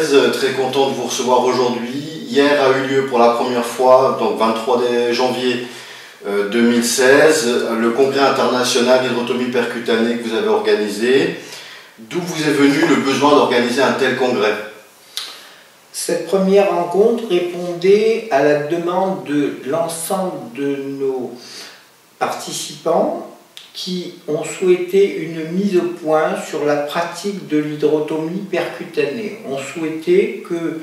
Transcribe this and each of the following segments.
2016, très content de vous recevoir aujourd'hui. Hier a eu lieu pour la première fois, donc 23 janvier 2016, le congrès international d'hydrotomie percutanée que vous avez organisé. D'où vous est venu le besoin d'organiser un tel congrès? Cette première rencontre répondait à la demande de l'ensemble de nos participants qui ont souhaité une mise au point sur la pratique de l'hydrotomie percutanée. On souhaitait que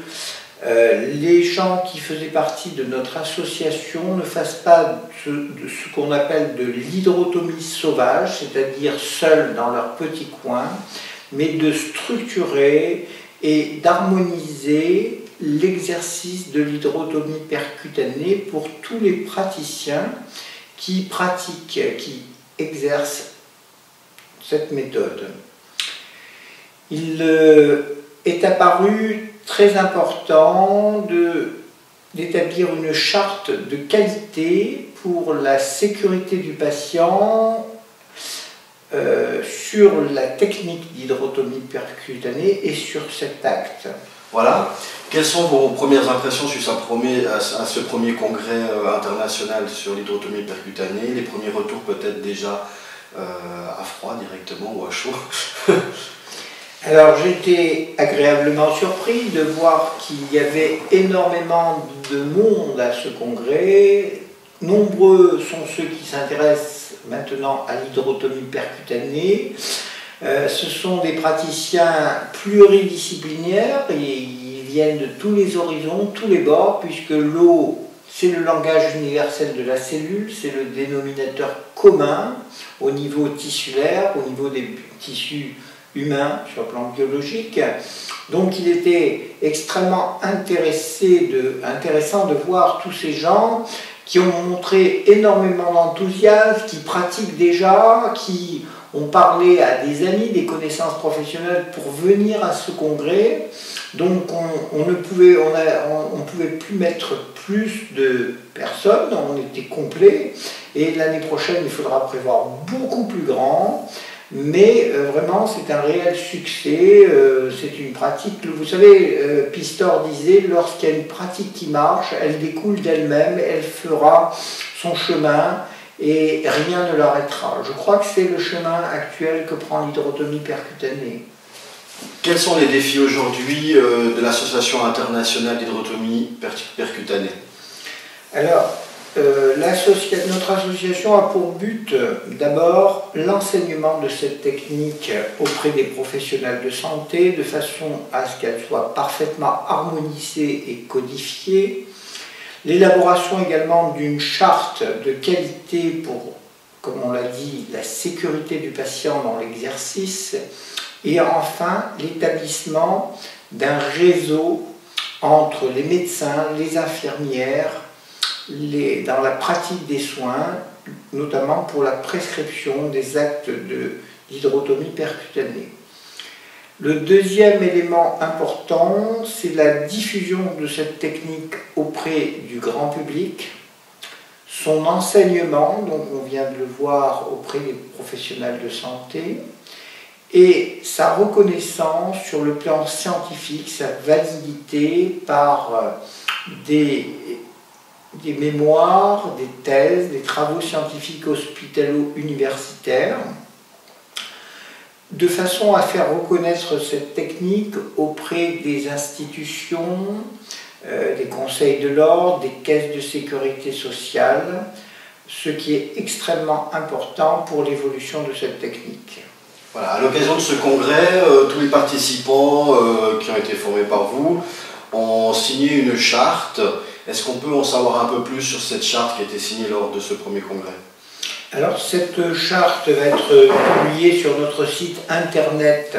les gens qui faisaient partie de notre association ne fassent pas de ce qu'on appelle de l'hydrotomie sauvage, c'est-à-dire seuls dans leur petit coin, mais de structurer et d'harmoniser l'exercice de l'hydrotomie percutanée pour tous les praticiens qui pratiquent, qui exercent cette méthode. Il est apparu très important d'établir une charte de qualité pour la sécurité du patient sur la technique d'hydrotomie percutanée et sur cet acte. Voilà. Quelles sont vos premières impressions sur ce premier congrès international sur l'hydrotomie percutanée? Les premiers retours peut-être déjà à froid directement ou à chaud? Alors j'étais agréablement surpris de voir qu'il y avait énormément de monde à ce congrès. Nombreux sont ceux qui s'intéressent maintenant à l'hydrotomie percutanée. Ce sont des praticiens pluridisciplinaires et ils viennent de tous les horizons, tous les bords, puisque l'eau, c'est le langage universel de la cellule, c'est le dénominateur commun au niveau tissulaire, au niveau des tissus humains sur le plan biologique. Donc il était extrêmement intéressant de voir tous ces gens qui ont montré énormément d'enthousiasme, qui pratiquent déjà, qui ont parlé à des amis, des connaissances professionnelles pour venir à ce congrès. Donc on ne pouvait plus mettre plus de personnes, on était complet. Et l'année prochaine, il faudra prévoir beaucoup plus grand. Mais vraiment, c'est un réel succès, c'est une pratique, vous savez, Pistor disait, lorsqu'il y a une pratique qui marche, elle découle d'elle-même, elle fera son chemin et rien ne l'arrêtera. Je crois que c'est le chemin actuel que prend l'hydrotomie percutanée. Quels sont les défis aujourd'hui de l'Association internationale d'hydrotomie percutanée? Alors, notre association a pour but d'abord l'enseignement de cette technique auprès des professionnels de santé de façon à ce qu'elle soit parfaitement harmonisée et codifiée, l'élaboration également d'une charte de qualité pour, comme on l'a dit, la sécurité du patient dans l'exercice et enfin l'établissement d'un réseau entre les médecins, les infirmières, dans la pratique des soins, notamment pour la prescription des actes d'hydrotomie percutanée. Le deuxième élément important, c'est la diffusion de cette technique auprès du grand public, son enseignement, donc on vient de le voir auprès des professionnels de santé, et sa reconnaissance sur le plan scientifique, sa validité par des mémoires, des thèses, des travaux scientifiques hospitalo-universitaires, de façon à faire reconnaître cette technique auprès des institutions, des conseils de l'ordre, des caisses de sécurité sociale, ce qui est extrêmement important pour l'évolution de cette technique. Voilà, à l'occasion de ce congrès, tous les participants qui ont été formés par vous ont signé une charte. Est-ce qu'on peut en savoir un peu plus sur cette charte qui a été signée lors de ce premier congrès? Alors cette charte va être publiée sur notre site internet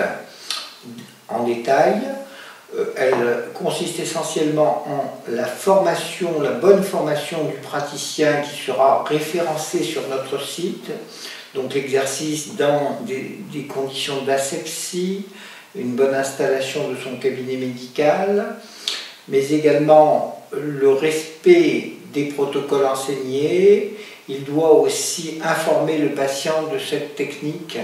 en détail. Elle consiste essentiellement en la formation, la bonne formation du praticien qui sera référencé sur notre site. Donc l'exercice dans des conditions d'asepsie, une bonne installation de son cabinet médical, mais également le respect des protocoles enseignés. Il doit aussi informer le patient de cette technique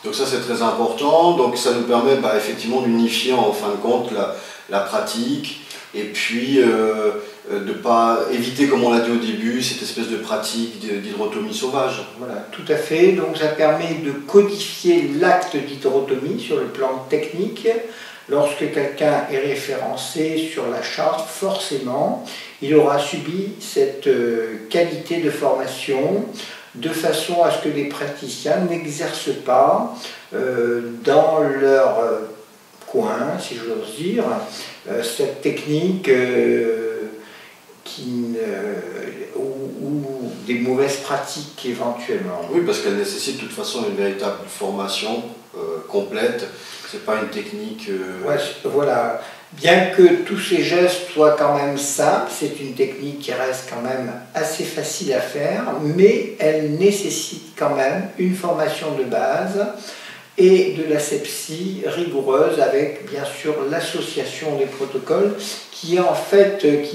Donc ça c'est très important, donc ça nous permet effectivement d'unifier en fin de compte la pratique et puis de ne pas éviter, comme on l'a dit au début, cette espèce de pratique d'hydrotomie sauvage. Voilà, tout à fait. Donc ça permet de codifier l'acte d'hydrotomie sur le plan technique. Lorsque quelqu'un est référencé sur la charte, forcément, il aura subi cette qualité de formation de façon à ce que les praticiens n'exercent pas dans leur coin, si j'ose dire, cette technique ou des mauvaises pratiques éventuellement. Oui, parce qu'elle nécessite de toute façon une véritable formation complète. C'est pas une technique... Ouais, voilà. Bien que tous ces gestes soient quand même simples, c'est une technique qui reste quand même assez facile à faire, mais elle nécessite quand même une formation de base et de l'asepsie rigoureuse avec bien sûr l'association des protocoles qui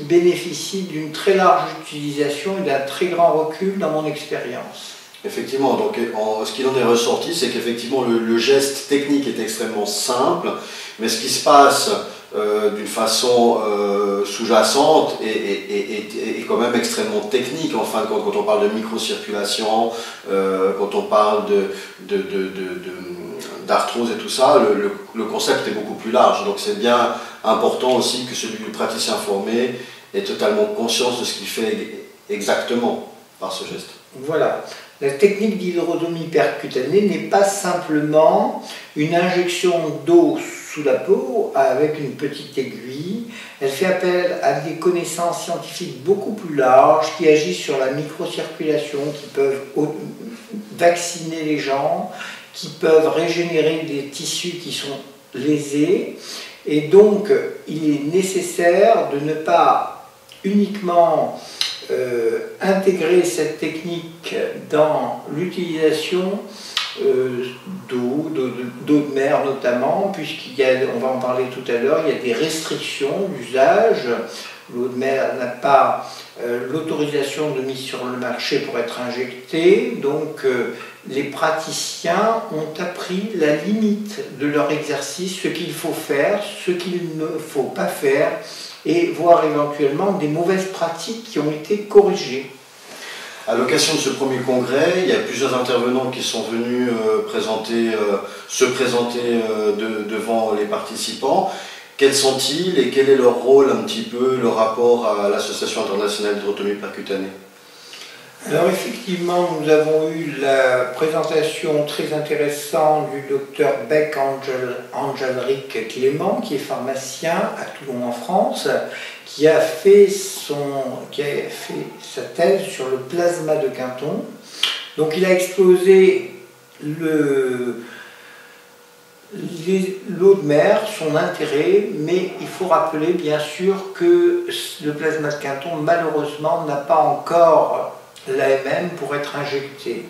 bénéficie d'une très large utilisation et d'un très grand recul dans mon expérience. Effectivement, donc ce qu'il en est ressorti, c'est qu'effectivement le geste technique est extrêmement simple, mais ce qui se passe d'une façon sous-jacente est quand même extrêmement technique. En fin de compte, quand on parle de microcirculation, quand on parle d'arthrose et tout ça, le concept est beaucoup plus large. Donc c'est bien important aussi que le praticien formé ait totalement conscience de ce qu'il fait exactement par ce geste. Voilà. La technique d'hydrotomie percutanée n'est pas simplement une injection d'eau sous la peau avec une petite aiguille. Elle fait appel à des connaissances scientifiques beaucoup plus larges qui agissent sur la microcirculation, qui peuvent vacciner les gens, qui peuvent régénérer des tissus qui sont lésés. Et donc, il est nécessaire de ne pas uniquement intégrer cette technique dans l'utilisation d'eau de mer notamment, on va en parler tout à l'heure, il y a des restrictions d'usage. L'eau de mer n'a pas l'autorisation de mise sur le marché pour être injectée, donc les praticiens ont appris la limite de leur exercice, ce qu'il faut faire, ce qu'il ne faut pas faire, et voir éventuellement des mauvaises pratiques qui ont été corrigées. À l'occasion de ce premier congrès, il y a plusieurs intervenants qui sont venus se présenter devant les participants. Quels sont-ils et quel est leur rôle, un petit peu, le rapport à l'Association internationale d'hydrotomie percutanée? Alors effectivement, nous avons eu la présentation très intéressante du docteur Beck-Angelrik Clément, qui est pharmacien à Toulon en France, qui a fait sa thèse sur le plasma de Quinton. Donc il a exposé l'eau de mer, son intérêt, mais il faut rappeler bien sûr que le plasma de Quinton malheureusement n'a pas encore l'AMM pour être injecté.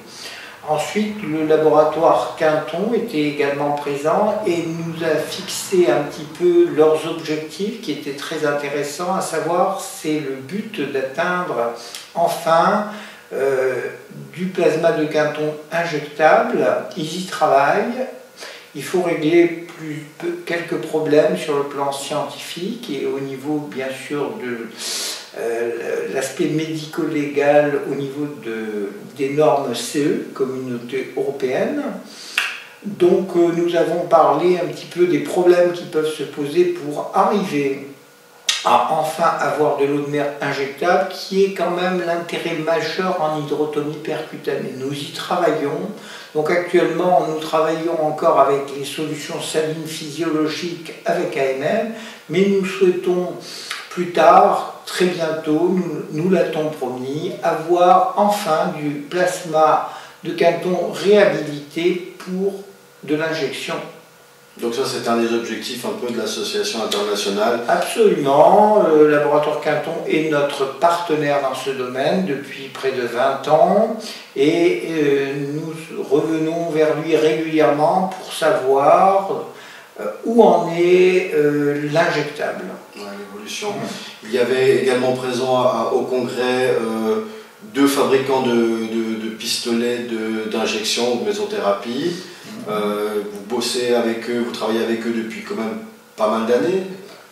Ensuite, le laboratoire Quinton était également présent et nous a fixé un petit peu leurs objectifs qui étaient très intéressants, à savoir c'est le but d'atteindre enfin du plasma de Quinton injectable. Ils y travaillent. Il faut régler quelques problèmes sur le plan scientifique et au niveau bien sûr de l'aspect médico-légal au niveau des normes CE, Communauté européenne. Donc nous avons parlé un petit peu des problèmes qui peuvent se poser pour arriver à enfin avoir de l'eau de mer injectable, qui est quand même l'intérêt majeur en hydrotomie percutanée. Nous y travaillons. Donc actuellement, nous travaillons encore avec les solutions salines physiologiques avec AMM, mais nous souhaitons plus tard, très bientôt, nous l'a-t-on promis, avoir enfin du plasma de Quinton réhabilité pour de l'injection. Donc ça, c'est un des objectifs un peu de l'association internationale. Absolument, le laboratoire Quinton est notre partenaire dans ce domaine depuis près de 20 ans et nous revenons vers lui régulièrement pour savoir où en est l'injectable. Ouais, l'évolution. Il y avait également présent au congrès deux fabricants de pistolets d'injection ou de mésothérapie. Vous bossez avec eux, vous travaillez avec eux depuis quand même pas mal d'années,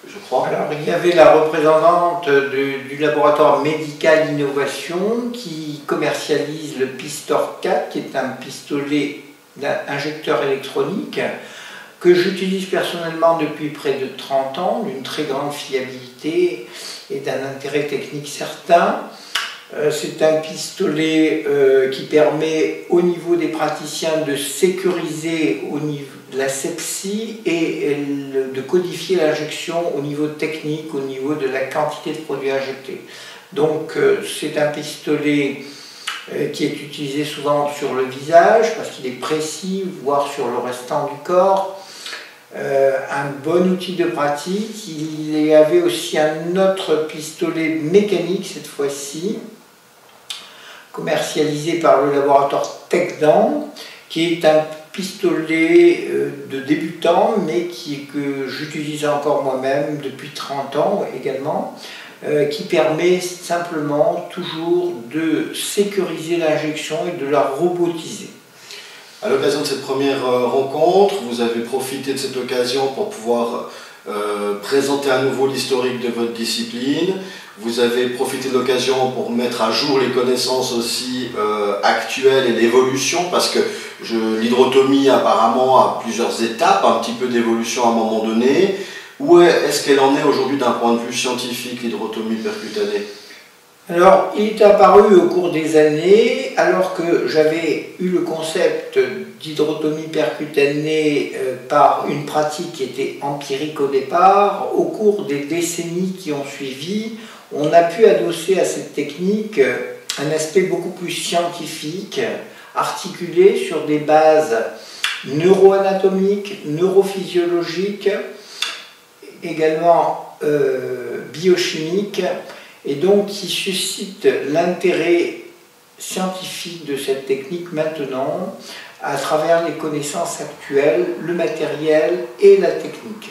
je crois. Alors, il y avait la représentante du laboratoire Médical Innovation qui commercialise le Pistor 4, qui est un pistolet injecteur électronique que j'utilise personnellement depuis près de 30 ans, d'une très grande fiabilité et d'un intérêt technique certain. C'est un pistolet qui permet au niveau des praticiens de sécuriser au niveau de l'asepsie et de codifier l'injection au niveau technique, au niveau de la quantité de produits injectés. Donc c'est un pistolet qui est utilisé souvent sur le visage parce qu'il est précis, voire sur le restant du corps. Un bon outil de pratique. Il y avait aussi un autre pistolet mécanique cette fois-ci, commercialisé par le laboratoire Techdan, qui est un pistolet de débutant, mais que j'utilise encore moi-même depuis 30 ans également, qui permet simplement toujours de sécuriser l'injection et de la robotiser. À l'occasion de cette première rencontre, vous avez profité de cette occasion pour pouvoir présenter à nouveau l'historique de votre discipline. Vous avez profité de l'occasion pour mettre à jour les connaissances aussi actuelles et l'évolution, parce que l'hydrotomie apparemment a plusieurs étapes, un petit peu d'évolution à un moment donné. Où est-ce qu'elle en est aujourd'hui d'un point de vue scientifique, l'hydrotomie percutanée? Alors, il est apparu au cours des années, alors que j'avais eu le concept d'hydrotomie percutanée par une pratique qui était empirique au départ. Au cours des décennies qui ont suivi, on a pu adosser à cette technique un aspect beaucoup plus scientifique, articulé sur des bases neuroanatomiques, neurophysiologiques, également biochimiques, et donc qui suscite l'intérêt scientifique de cette technique maintenant à travers les connaissances actuelles, le matériel et la technique.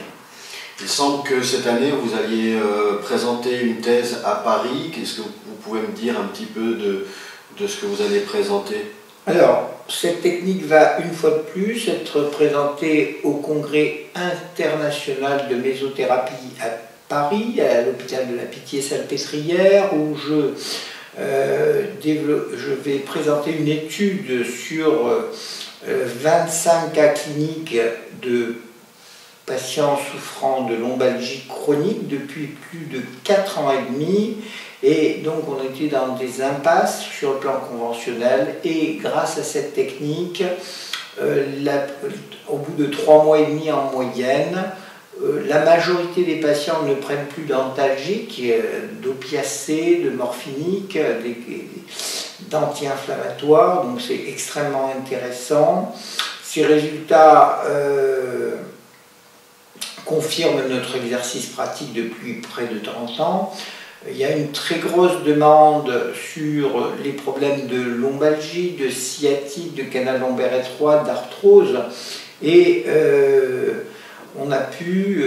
Il semble que cette année vous alliez présenter une thèse à Paris. Qu'est-ce que vous pouvez me dire un petit peu de ce que vous allez présenter? Alors, cette technique va une fois de plus être présentée au Congrès international de mésothérapie à Paris, à l'hôpital de la Pitié-Salpêtrière, où je vais présenter une étude sur 25 cas cliniques de patients souffrant de lombalgie chronique depuis plus de 4 ans et demi. Et donc on était dans des impasses sur le plan conventionnel, et grâce à cette technique, au bout de 3 mois et demi en moyenne, la majorité des patients ne prennent plus d'antalgiques, d'opiacés, de morphiniques, d'anti-inflammatoires, donc c'est extrêmement intéressant. Ces résultats confirment notre exercice pratique depuis près de 30 ans. Il y a une très grosse demande sur les problèmes de lombalgie, de sciatique, de canal lombaire étroit, d'arthrose, et on a pu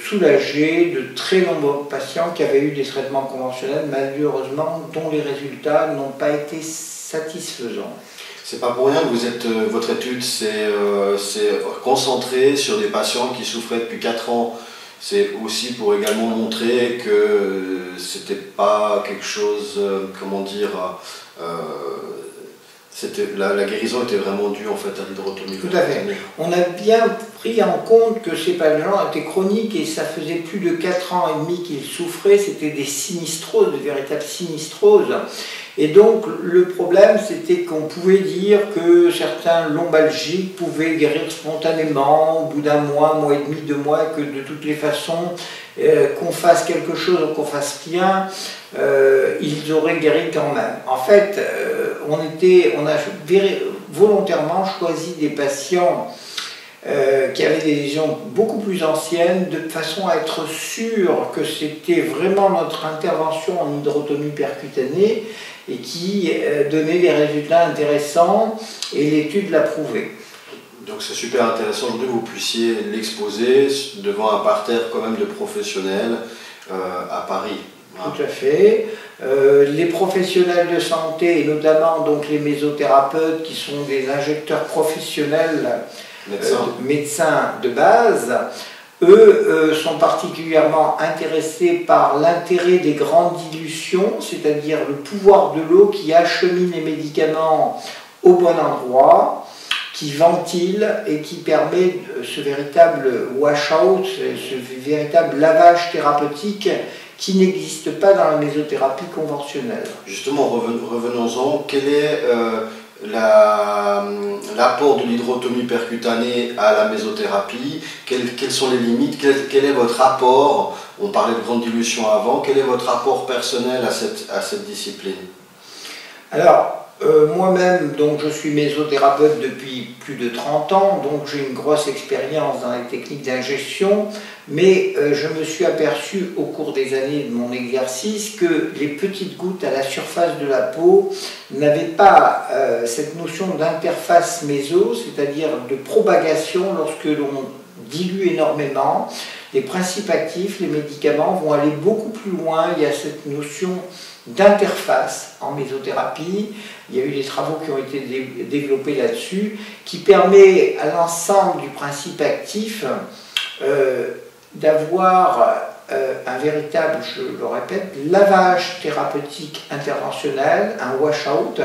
soulager de très nombreux patients qui avaient eu des traitements conventionnels, malheureusement, dont les résultats n'ont pas été satisfaisants. C'est pas pour rien que votre étude s'est concentrée sur des patients qui souffraient depuis 4 ans. C'est aussi pour également montrer que c'était pas quelque chose, comment dire, la guérison était vraiment due en fait à l'hydrotomie. Tout à fait. On a bien pris en compte que ces patients étaient chroniques et ça faisait plus de 4 ans et demi qu'ils souffraient. C'était des sinistroses, de véritables sinistroses. Et donc le problème, c'était qu'on pouvait dire que certains lombalgiques pouvaient guérir spontanément au bout d'un mois et demi, 2 mois, que de toutes les façons, qu'on fasse quelque chose ou qu'on fasse rien, ils auraient guéri quand même. En fait, on a volontairement choisi des patients qui avaient des lésions beaucoup plus anciennes, de façon à être sûr que c'était vraiment notre intervention en hydrotomie percutanée et qui donnait des résultats intéressants, et l'étude l'a prouvé. Donc c'est super intéressant aujourd'hui que vous puissiez l'exposer devant un parterre quand même de professionnels à Paris. Tout à fait. Les professionnels de santé, et notamment donc les mésothérapeutes qui sont des injecteurs professionnels, médecins de base, eux sont particulièrement intéressés par l'intérêt des grandes dilutions, c'est-à-dire le pouvoir de l'eau qui achemine les médicaments au bon endroit, qui ventile et qui permet ce véritable wash-out, ce véritable lavage thérapeutique qui n'existe pas dans la mésothérapie conventionnelle. Justement, revenons-en. Quel est l'apport de l'hydrotomie percutanée à la mésothérapie? Quelles sont les limites? Quel est votre apport? On parlait de grande dilution avant. Quel est votre apport personnel à cette discipline? Alors, moi-même, donc, je suis mésothérapeute depuis plus de 30 ans, donc j'ai une grosse expérience dans les techniques d'ingestion, mais je me suis aperçu au cours des années de mon exercice que les petites gouttes à la surface de la peau n'avaient pas cette notion d'interface méso, c'est-à-dire de propagation lorsque l'on dilue énormément. Les principes actifs, les médicaments vont aller beaucoup plus loin, il y a cette notion d'interface en mésothérapie. Il y a eu des travaux qui ont été développés là-dessus, qui permet à l'ensemble du principe actif d'avoir un véritable, je le répète, lavage thérapeutique interventionnel, un wash-out,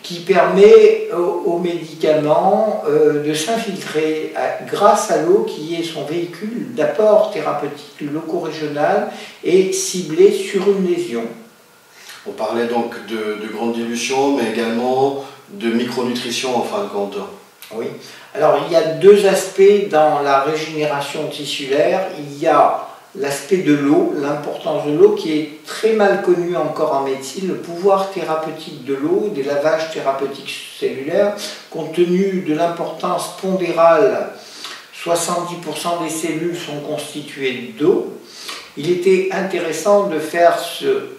qui permet aux médicaments de s'infiltrer grâce à l'eau qui est son véhicule d'apport thérapeutique loco-régional et ciblé sur une lésion. On parlait donc de grande dilution, mais également de micronutrition en fin de compte. Oui. Alors, il y a deux aspects dans la régénération tissulaire. Il y a l'aspect de l'eau, l'importance de l'eau qui est très mal connue encore en médecine, le pouvoir thérapeutique de l'eau, des lavages thérapeutiques cellulaires, compte tenu de l'importance pondérale, 70% des cellules sont constituées d'eau. Il était intéressant de faire ce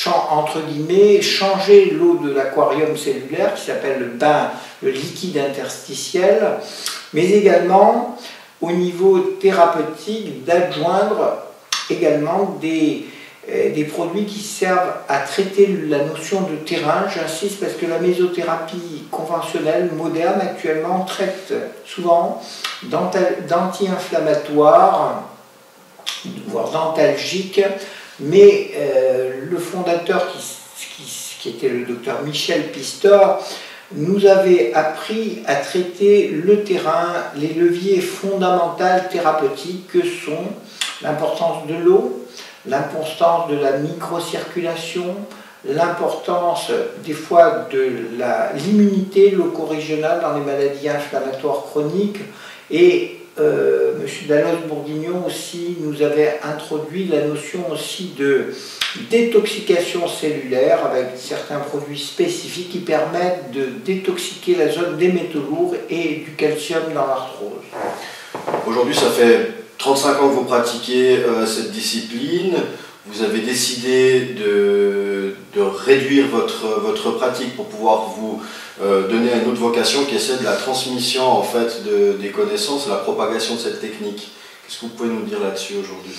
entre guillemets, changer l'eau de l'aquarium cellulaire qui s'appelle le bain, le liquide interstitiel, mais également au niveau thérapeutique d'adjoindre également des produits qui servent à traiter la notion de terrain. J'insiste parce que la mésothérapie conventionnelle moderne actuellement traite souvent d'anti-inflammatoires, voire d'antalgiques, mais le fondateur qui était le docteur Michel Pistor nous avait appris à traiter le terrain, les leviers fondamentaux thérapeutiques que sont l'importance de l'eau, l'importance de la microcirculation, l'importance des fois de l'immunité loco-régionale dans les maladies inflammatoires chroniques et M. Dalloz-Bourguignon aussi nous avait introduit la notion aussi de détoxication cellulaire avec certains produits spécifiques qui permettent de détoxiquer la zone des métaux lourds et du calcium dans l'arthrose. Aujourd'hui, ça fait 35 ans que vous pratiquez cette discipline. Vous avez décidé de réduire votre pratique pour pouvoir vous donner à une autre vocation qui est celle de la transmission en fait, des connaissances, la propagation de cette technique. Qu'est-ce que vous pouvez nous dire là-dessus aujourd'hui?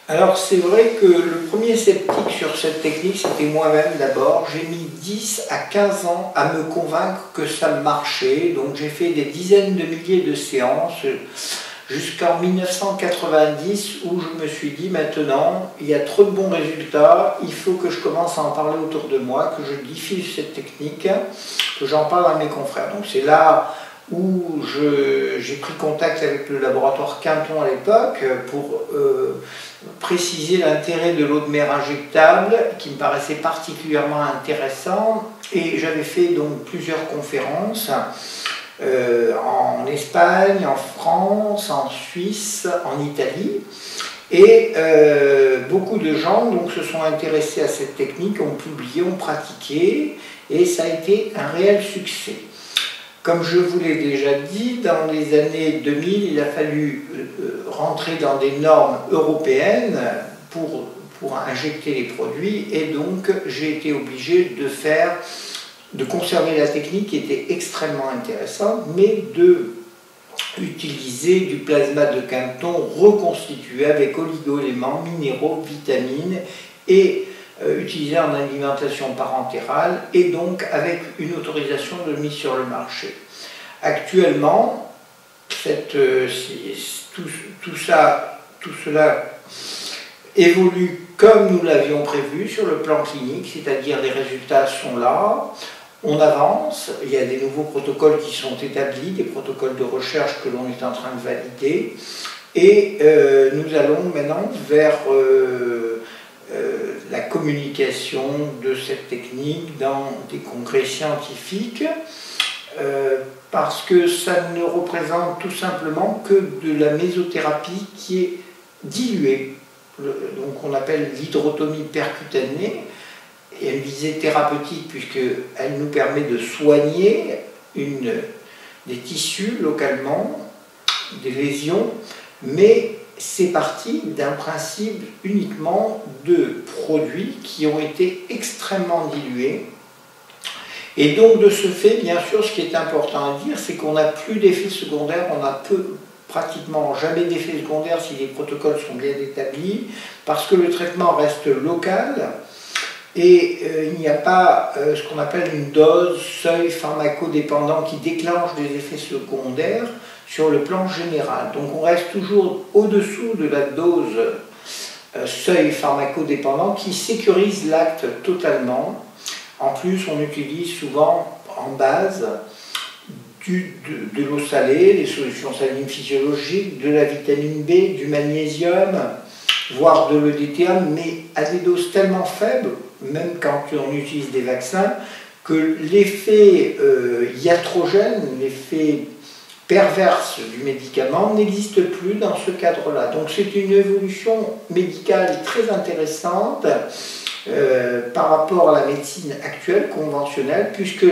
Alors c'est vrai que le premier sceptique sur cette technique, c'était moi-même d'abord. J'ai mis 10 à 15 ans à me convaincre que ça marchait. Donc j'ai fait des dizaines de milliers de séances jusqu'en 1990 où je me suis dit maintenant il y a trop de bons résultats, il faut que je commence à en parler autour de moi, que je diffuse cette technique, que j'en parle à mes confrères. Donc c'est là où j'ai pris contact avec le laboratoire Quinton à l'époque pour préciser l'intérêt de l'eau de mer injectable qui me paraissait particulièrement intéressant, et j'avais fait donc plusieurs conférences en Espagne, en France, en Suisse, en Italie, et beaucoup de gens donc, se sont intéressés à cette technique, ont publié, ont pratiqué, et ça a été un réel succès. Comme je vous l'ai déjà dit, dans les années 2000, il a fallu rentrer dans des normes européennes pour injecter les produits, et donc j'ai été obligé de conserver la technique qui était extrêmement intéressante, mais de utiliser du plasma de Quinton reconstitué avec oligo-éléments, minéraux, vitamines et utilisé en alimentation parentérale et donc avec une autorisation de mise sur le marché. Actuellement, tout cela évolue comme nous l'avions prévu sur le plan clinique, c'est-à-dire les résultats sont là, on avance, il y a des nouveaux protocoles qui sont établis, des protocoles de recherche que l'on est en train de valider, et nous allons maintenant vers la communication de cette technique dans des congrès scientifiques, parce que ça ne représente tout simplement que de la mésothérapie qui est diluée. Donc on appelle l'hydrotomie percutanée, et une visée thérapeutique puisqu'elle nous permet de soigner des tissus localement, des lésions, mais c'est parti d'un principe uniquement de produits qui ont été extrêmement dilués. Et donc de ce fait, bien sûr, ce qui est important à dire, c'est qu'on n'a plus d'effets secondaires, on a pratiquement jamais d'effets secondaires si les protocoles sont bien établis, parce que le traitement reste local et il n'y a pas ce qu'on appelle une dose, seuil pharmacodépendant qui déclenche des effets secondaires sur le plan général. Donc on reste toujours au-dessous de la dose seuil pharmacodépendant qui sécurise l'acte totalement. En plus, on utilise souvent en base de l'eau salée, des solutions salines physiologiques, de la vitamine B, du magnésium, voire de l'EDTA, mais à des doses tellement faibles, même quand on utilise des vaccins, que l'effet iatrogène, l'effet perverse du médicament n'existe plus dans ce cadre-là. Donc c'est une évolution médicale très intéressante par rapport à la médecine actuelle, conventionnelle, puisque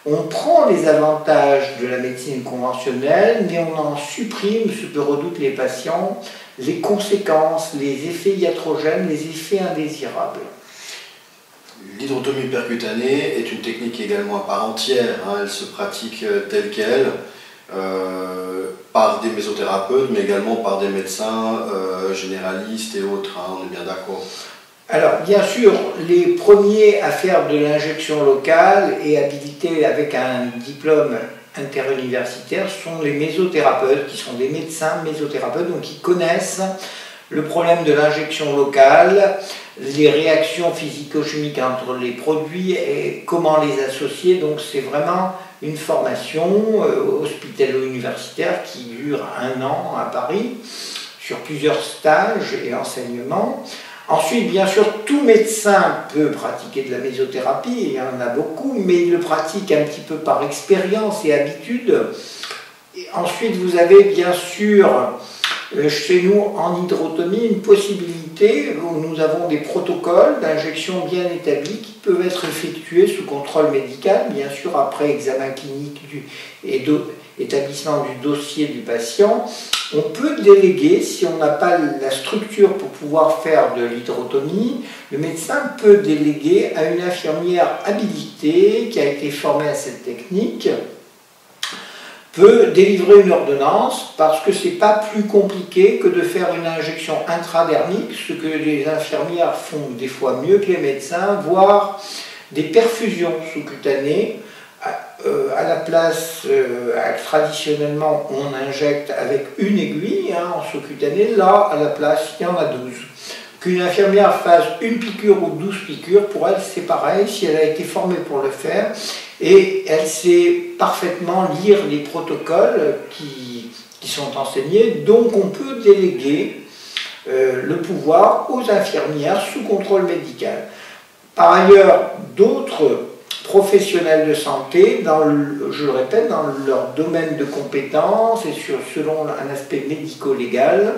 on prend les avantages de la médecine conventionnelle, mais on en supprime, ce que redoutent les patients, les conséquences, les effets iatrogènes, les effets indésirables. L'hydrotomie percutanée est une technique également à part entière, hein. Elle se pratique telle qu'elle, par des mésothérapeutes, mais également par des médecins généralistes et autres, hein, on est bien d'accord. Alors, bien sûr, les premiers à faire de l'injection locale et habilités avec un diplôme interuniversitaire sont les mésothérapeutes, qui sont des médecins mésothérapeutes, donc qui connaissent le problème de l'injection locale, les réactions physico-chimiques entre les produits et comment les associer. Donc c'est vraiment une formation hospitalo-universitaire qui dure 1 an à Paris, sur plusieurs stages et enseignements. Ensuite, bien sûr, tout médecin peut pratiquer de la mésothérapie, il y en a beaucoup, mais il le pratique un petit peu par expérience et habitude. Et ensuite, vous avez bien sûr, chez nous, en hydrotomie, une possibilité où nous avons des protocoles d'injection bien établis qui peuvent être effectués sous contrôle médical, bien sûr, après examen clinique et établissement du dossier du patient. On peut déléguer, si on n'a pas la structure pour pouvoir faire de l'hydrotomie, le médecin peut déléguer à une infirmière habilitée qui a été formée à cette technique, peut délivrer une ordonnance parce que c'est pas plus compliqué que de faire une injection intradermique, ce que les infirmières font des fois mieux que les médecins, voire des perfusions sous-cutanées. À la place, traditionnellement, on injecte avec une aiguille en sous-cutané. Là, à la place, il y en a 12. Qu'une infirmière fasse une piqûre ou 12 piqûres, pour elle, c'est pareil, si elle a été formée pour le faire. Et elle sait parfaitement lire les protocoles qui sont enseignés. Donc, on peut déléguer le pouvoir aux infirmières sous contrôle médical. Par ailleurs, d'autres professionnels de santé, je le répète, dans leur domaine de compétences et selon un aspect médico-légal,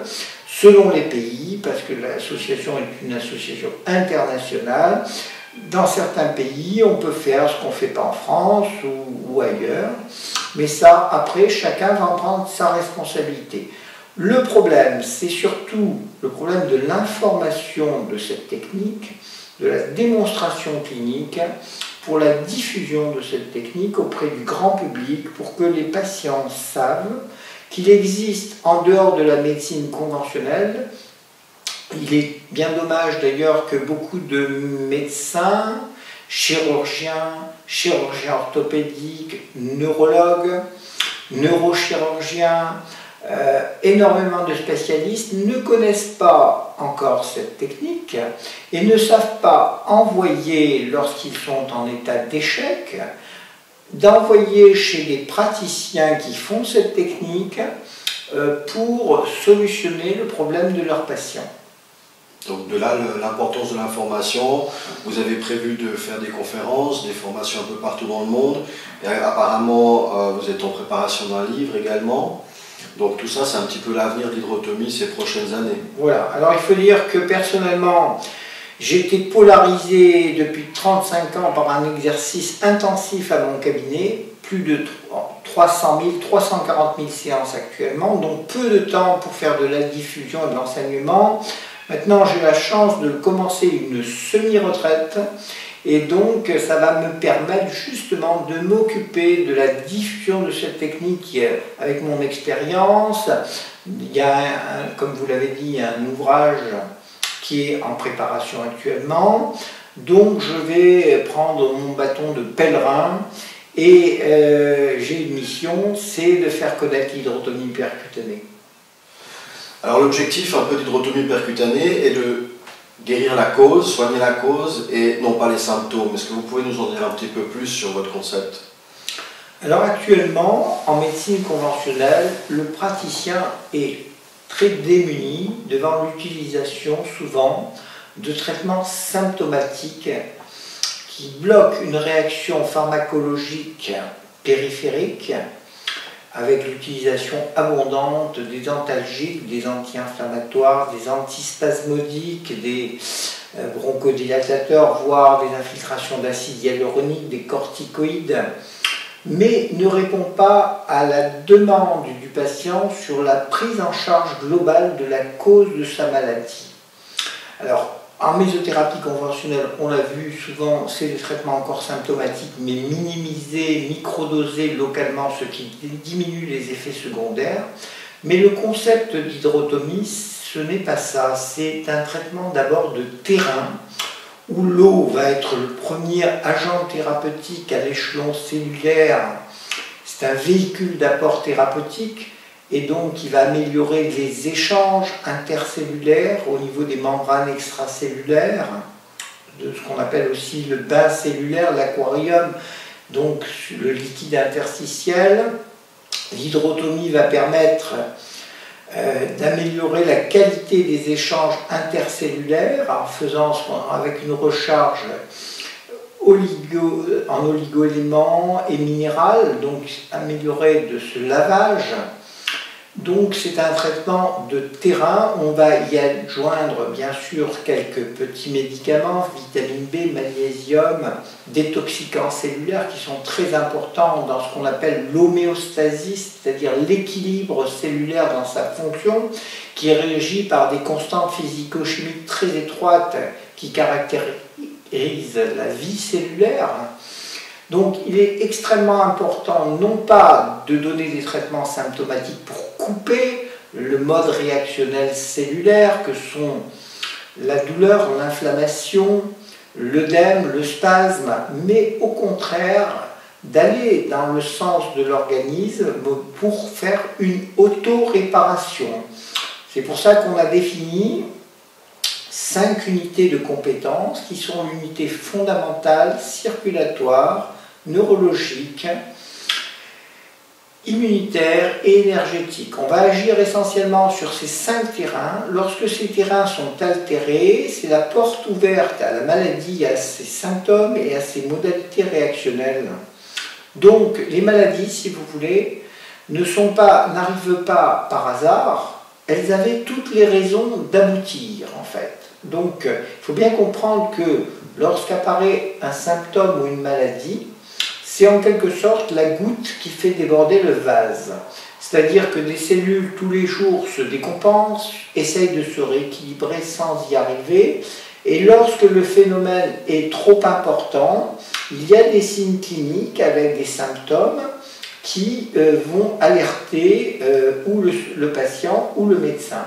selon les pays, parce que l'association est une association internationale. Dans certains pays, on peut faire ce qu'on ne fait pas en France ou ailleurs, mais ça, après, chacun va en prendre sa responsabilité. Le problème, c'est surtout le problème de l'information de cette technique, de la démonstration clinique, pour la diffusion de cette technique auprès du grand public, pour que les patients savent qu'il existe, en dehors de la médecine conventionnelle, Il est bien dommage d'ailleurs que beaucoup de médecins, chirurgiens, chirurgiens orthopédiques, neurologues, neurochirurgiens, énormément de spécialistes ne connaissent pas encore cette technique et ne savent pas envoyer, lorsqu'ils sont en état d'échec, d'envoyer chez des praticiens qui font cette technique pour solutionner le problème de leurs patients. Donc de là l'importance de l'information. Vous avez prévu de faire des conférences, des formations un peu partout dans le monde. Et apparemment vous êtes en préparation d'un livre également. Donc tout ça c'est un petit peu l'avenir de l'hydrotomie ces prochaines années. Voilà, alors il faut dire que personnellement j'ai été polarisé depuis 35 ans par un exercice intensif à mon cabinet, plus de 300 000, 340 000 séances actuellement, donc peu de temps pour faire de la diffusion et de l'enseignement. Maintenant, j'ai la chance de commencer une semi-retraite et donc ça va me permettre justement de m'occuper de la diffusion de cette technique avec mon expérience. Il y a, comme vous l'avez dit, un ouvrage qui est en préparation actuellement. Donc je vais prendre mon bâton de pèlerin et j'ai une mission, c'est de faire connaître l'hydrotomie percutanée. Alors l'objectif un peu d'hydrotomie percutanée est de guérir la cause, soigner la cause et non pas les symptômes. Est-ce que vous pouvez nous en dire un petit peu plus sur votre concept? Alors actuellement, en médecine conventionnelle, le praticien est très démuni devant l'utilisation souvent de traitements symptomatiques qui bloquent une réaction pharmacologique périphérique avec l'utilisation abondante des antalgiques, des anti-inflammatoires, des antispasmodiques, des bronchodilatateurs, voire des infiltrations d'acide hyaluronique, des corticoïdes, mais ne répond pas à la demande du patient sur la prise en charge globale de la cause de sa maladie. Alors, en mésothérapie conventionnelle, on l'a vu souvent, c'est des traitements encore symptomatiques, mais minimisés, microdosés localement, ce qui diminue les effets secondaires. Mais le concept d'hydrotomie, ce n'est pas ça. C'est un traitement d'abord de terrain, où l'eau va être le premier agent thérapeutique à l'échelon cellulaire. C'est un véhicule d'apport thérapeutique. Et donc, il va améliorer les échanges intercellulaires au niveau des membranes extracellulaires, de ce qu'on appelle aussi le bain cellulaire, l'aquarium, donc le liquide interstitiel. L'hydrotomie va permettre d'améliorer la qualité des échanges intercellulaires en faisant avec une recharge en oligo-éléments et minéral, donc améliorer de ce lavage. Donc c'est un traitement de terrain, on va y adjoindre bien sûr quelques petits médicaments, vitamine B, magnésium, détoxicants cellulaires qui sont très importants dans ce qu'on appelle l'homéostasie, c'est-à-dire l'équilibre cellulaire dans sa fonction, qui est régi par des constantes physico-chimiques très étroites qui caractérisent la vie cellulaire. Donc il est extrêmement important non pas de donner des traitements symptomatiques pour couper le mode réactionnel cellulaire que sont la douleur, l'inflammation, l'œdème, le spasme, mais au contraire d'aller dans le sens de l'organisme pour faire une auto-réparation. C'est pour ça qu'on a défini 5 unités de compétences qui sont l'unité fondamentale, circulatoire, neurologique, immunitaire et énergétique. On va agir essentiellement sur ces 5 terrains. Lorsque ces terrains sont altérés, c'est la porte ouverte à la maladie, à ses symptômes et à ses modalités réactionnelles. Donc les maladies, si vous voulez, n'arrivent pas par hasard, elles avaient toutes les raisons d'aboutir en fait. Donc il faut bien comprendre que lorsqu'apparaît un symptôme ou une maladie, c'est en quelque sorte la goutte qui fait déborder le vase. C'est-à-dire que des cellules tous les jours se décompensent, essayent de se rééquilibrer sans y arriver, et lorsque le phénomène est trop important, il y a des signes cliniques avec des symptômes qui vont alerter ou le patient ou le médecin.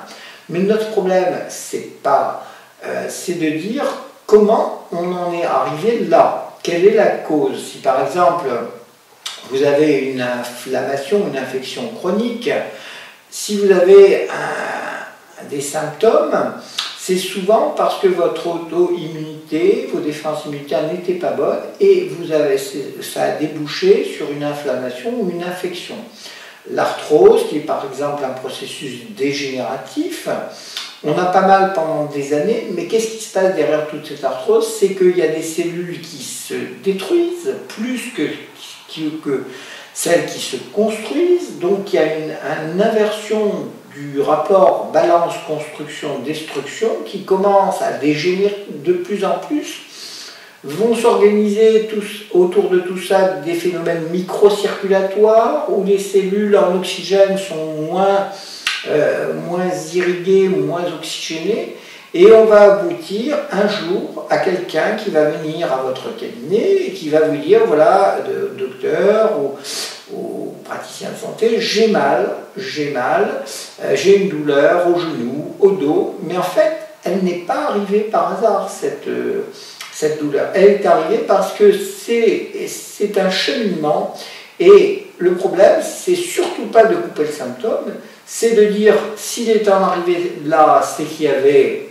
Mais notre problème, c'est de dire comment on en est arrivé là. Quelle est la cause? Si par exemple, vous avez une inflammation, une infection chronique, si vous avez des symptômes, c'est souvent parce que votre auto-immunité, vos défenses immunitaires n'étaient pas bonnes et ça a débouché sur une inflammation ou une infection. L'arthrose, qui est par exemple un processus dégénératif, on a pas mal pendant des années, mais qu'est-ce qui se passe derrière toute cette arthrose? C'est qu'il y a des cellules qui se détruisent plus que celles qui se construisent, donc il y a une inversion du rapport balance construction-destruction qui commence à dégénérer de plus en plus. Vont s'organiser autour de tout ça des phénomènes microcirculatoires où les cellules en oxygène sont moins irriguées, moins oxygénées, et on va aboutir un jour à quelqu'un qui va venir à votre cabinet et qui va vous dire, voilà, docteur ou praticien de santé, j'ai mal, j'ai une douleur au genou, au dos, mais en fait, elle n'est pas arrivée par hasard, cette douleur. Elle est arrivée parce que c'est un cheminement, et le problème, c'est surtout pas de couper le symptôme, c'est de dire, s'il est en arrivé là, c'est qu'il y avait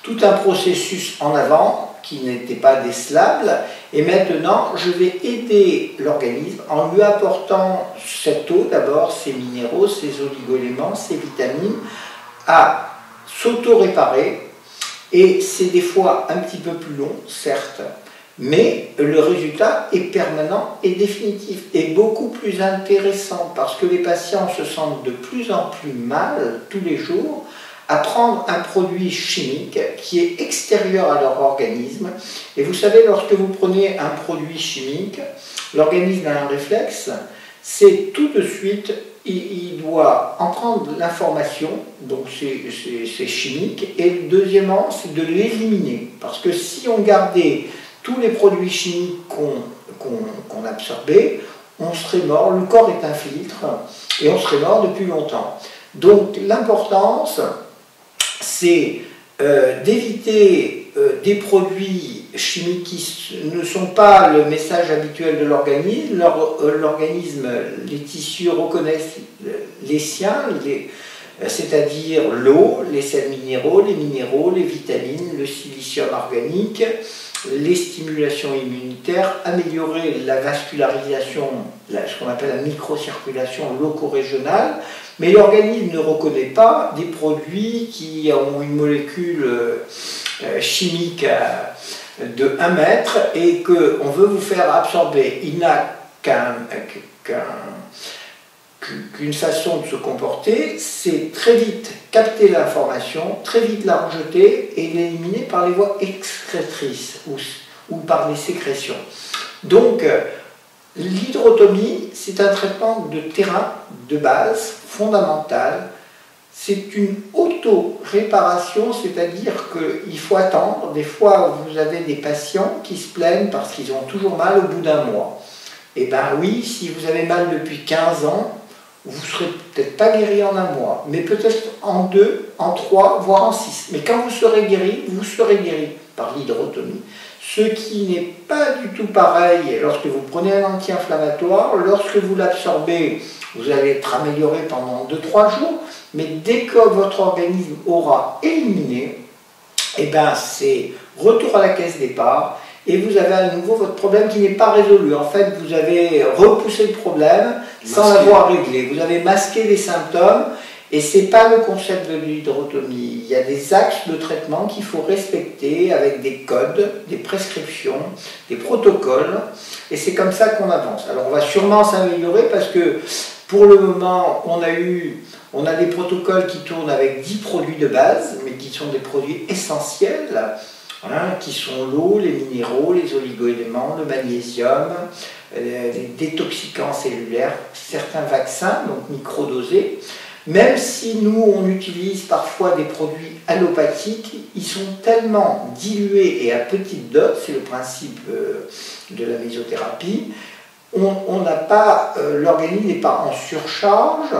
tout un processus en avant qui n'était pas décelable, et maintenant je vais aider l'organisme en lui apportant cette eau d'abord, ces minéraux, ces oligo-éléments, ces vitamines, à s'auto-réparer, et c'est des fois un petit peu plus long, certes, mais le résultat est permanent et définitif, et beaucoup plus intéressant, parce que les patients se sentent de plus en plus mal tous les jours à prendre un produit chimique qui est extérieur à leur organisme. Et vous savez, lorsque vous prenez un produit chimique, l'organisme a un réflexe, c'est tout de suite, il doit en prendre l'information, donc c'est chimique, et deuxièmement, c'est de l'éliminer. Parce que si on gardait tous les produits chimiques qu'on absorbait, on serait mort, le corps est un filtre, et on serait mort depuis longtemps. Donc l'importance, c'est d'éviter des produits chimiques qui ne sont pas le message habituel de l'organisme. L'organisme, les tissus reconnaissent les siens, c'est-à-dire l'eau, les sels minéraux, les vitamines, le silicium organique, les stimulations immunitaires, améliorer la vascularisation, ce qu'on appelle la microcirculation loco-régionale, mais l'organisme ne reconnaît pas des produits qui ont une molécule chimique de 1 mètre et qu'on veut vous faire absorber. Il n'a qu'une façon de se comporter, c'est très vite capter l'information, très vite la rejeter et l'éliminer par les voies excrétrices ou par les sécrétions. Donc, l'hydrotomie, c'est un traitement de terrain de base, fondamental. C'est une auto-réparation, c'est-à-dire qu'il faut attendre. Des fois, vous avez des patients qui se plaignent parce qu'ils ont toujours mal au bout d'un mois. Eh bien oui, si vous avez mal depuis 15 ans, vous ne serez peut-être pas guéri en 1 mois, mais peut-être en 2, en 3, voire en 6. Mais quand vous serez guéri par l'hydrotomie. Ce qui n'est pas du tout pareil lorsque vous prenez un anti-inflammatoire, lorsque vous l'absorbez, vous allez être amélioré pendant 2-3 jours, mais dès que votre organisme aura éliminé, eh ben c'est retour à la caisse départ, et vous avez à nouveau votre problème qui n'est pas résolu. En fait, vous avez repoussé le problème sans l'avoir réglé. Vous avez masqué les symptômes, et ce n'est pas le concept de l'hydrotomie. Il y a des axes de traitement qu'il faut respecter avec des codes, des prescriptions, des protocoles, et c'est comme ça qu'on avance. Alors on va sûrement s'améliorer parce que pour le moment, on a des protocoles qui tournent avec 10 produits de base, mais qui sont des produits essentiels, qui sont l'eau, les minéraux, les oligo-éléments, le magnésium, les détoxicants cellulaires, certains vaccins, donc microdosés. Même si nous, on utilise parfois des produits allopathiques, ils sont tellement dilués et à petite dose, c'est le principe de la mésothérapie, l'organisme n'est pas en surcharge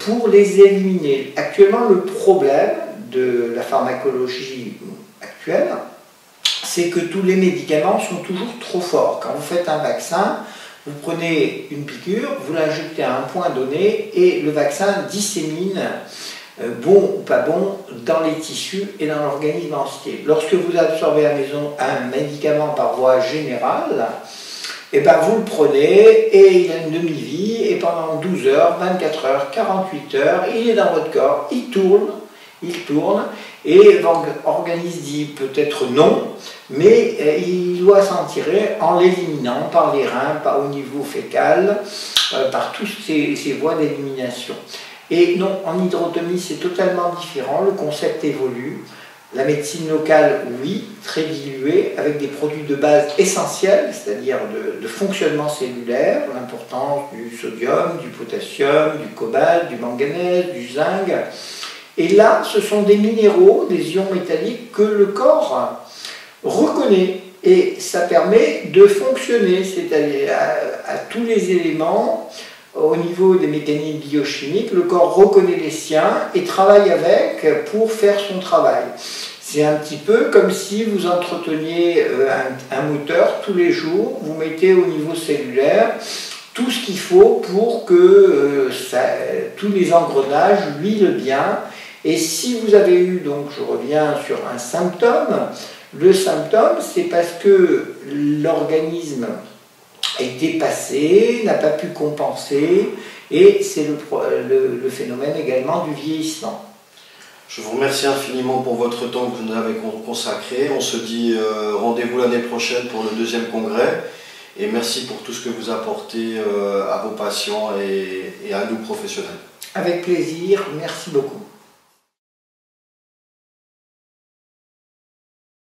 pour les éliminer. Actuellement, le problème de la pharmacologie actuelle, c'est que tous les médicaments sont toujours trop forts. Quand vous faites un vaccin, vous prenez une piqûre, vous l'injectez à un point donné et le vaccin dissémine, bon ou pas bon, dans les tissus et dans l'organisme entier. Lorsque vous absorbez à la maison un médicament par voie générale, et ben vous le prenez et il a une demi-vie et pendant 12 heures, 24 heures, 48 heures, il est dans votre corps, il tourne et l'organisme dit peut-être non, mais il doit s'en tirer en l'éliminant par les reins, par au niveau fécal, par toutes ces voies d'élimination. Et non, en hydrotomie c'est totalement différent, le concept évolue. La médecine locale, oui, très diluée, avec des produits de base essentiels, c'est-à-dire de fonctionnement cellulaire, l'importance du sodium, du potassium, du cobalt, du manganèse, du zinc. Et là, ce sont des minéraux, des ions métalliques que le corps reconnaît. Et ça permet de fonctionner, c'est-à-dire à tous les éléments. Au niveau des mécanismes biochimiques, le corps reconnaît les siens et travaille avec pour faire son travail. C'est un petit peu comme si vous entreteniez un moteur tous les jours, vous mettez au niveau cellulaire tout ce qu'il faut pour que tous les engrenages huilent bien. Et si vous avez eu, donc je reviens sur un symptôme, le symptôme c'est parce que l'organisme est dépassé, n'a pas pu compenser, et c'est le phénomène également du vieillissement. Je vous remercie infiniment pour votre temps que vous nous avez consacré. On se dit rendez-vous l'année prochaine pour le 2e congrès, et merci pour tout ce que vous apportez à vos patients et à nous professionnels. Avec plaisir, merci beaucoup.